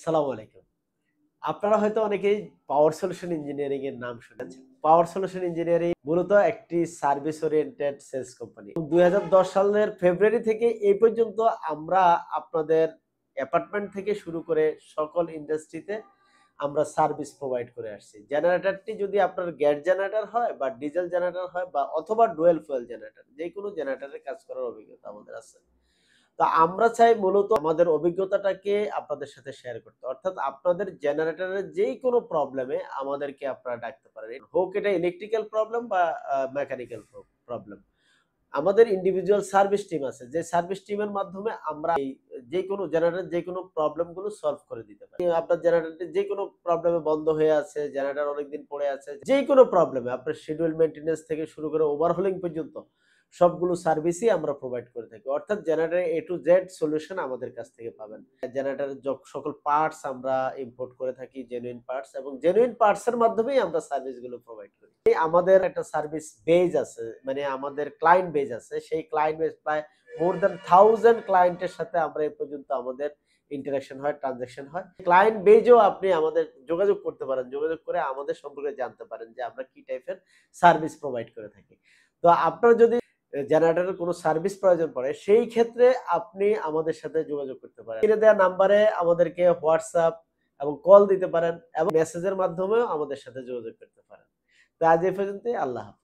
সালামু আলাইকুম। আপনারা হয়তো অনেকেই পাওয়ার সলিউশন ইঞ্জিনিয়ারিং এর নাম শুনেছেন। পাওয়ার সলিউশন ইঞ্জিনিয়ারিং মূলত একটি সার্ভিস ওরিয়েন্টেড সেলস কোম্পানি। ২০১০ সালের ফেব্রুয়ারি থেকে এই পর্যন্ত আমরা আপনাদের অ্যাপার্টমেন্ট থেকে শুরু করে সকল ইন্ডাস্ট্রিতে আমরা সার্ভিস প্রোভাইড করে আসছি। জেনারেটরটি যদি আপনার গ্যাস জেনারেটর হয় বা ডিজেল জেনারেটর হয় বা অথবা ডুয়েল ফুয়েল জেনারেটর, যেকোনো জেনারেটরে কাজ করার অভিজ্ঞতা আমাদের আছে। তো আমরা চাই মূলত আমাদের অভিজ্ঞতাটাকে আপনাদের সাথে শেয়ার করতে। অর্থাৎ আপনাদের জেনারেটরের যেইকোনো প্রবলেমে আমাদেরকে আপনারা ডাকতে পারেন। হোক এটা ইলেকট্রিক্যাল প্রবলেম বা মেকানিক্যাল প্রবলেম। আমাদের ইন্ডিভিজুয়াল সার্ভিস টিম আছে। যে সার্ভিস টিমের মাধ্যমে আমরা যেকোনো জেনারেটরের যেকোনো প্রবলেম গুলো সলভ করে দিতে পারি। আপনার জেনারেটরটি যেকোনো প্রবলেমে বন্ধ হয়ে আছে, জেনারেটর অনেকদিন পড়ে আছে। যেকোনো প্রবলেমে আপনার শিডিউল মেইনটেন্যান্স থেকে শুরু করে ওভারহোলিং পর্যন্ত সবগুলো সার্ভিসই আমরা প্রোভাইড করে থাকি। অর্থাৎ generator A to Z solution আমাদের কাছ থেকে পাবেন। জেনারেটরের সকল পার্টস আমরা ইম্পোর্ট করে থাকি, জেনুইন পার্টস, এবং জেনুইন পার্টস এর মাধ্যমেই আমরা সার্ভিস গুলো প্রোভাইড করি। আমাদের একটা সার্ভিস বেজ আছে, মানে আমাদের ক্লায়েন্ট বেজ আছে। সেই ক্লায়েন্ট বেজ প্রায় মোর দ্যান 1000 ক্লায়েন্টের সাথে আমরা এই পর্যন্ত আমাদের ইন্টারেকশন হয়, ট্রান্সেকশন হয়। ক্লায়েন্ট বেজেও আপনি আমাদের যোগাযোগ করতে পারেন। যোগাযোগ করে আমাদের সম্পর্কে জানতে পারেন যে আমরা কি টাইপের সার্ভিস প্রোভাইড করে থাকি। তো আপনার যদি জেনারেটরের কোনো সার্ভিস প্রয়োজন পড়ে, সেই ক্ষেত্রে আপনি আমাদের সাথে যোগাযোগ করতে পারেন। স্ক্রিনে দেওয়া নাম্বারে আমাদেরকে WhatsApp এবং কল দিতে পারেন, এবং মেসেজের মাধ্যমেও আমাদের সাথে যোগাযোগ করতে পারেন। তো আজ এই পর্যন্তই। আল্লাহ হাফেজ।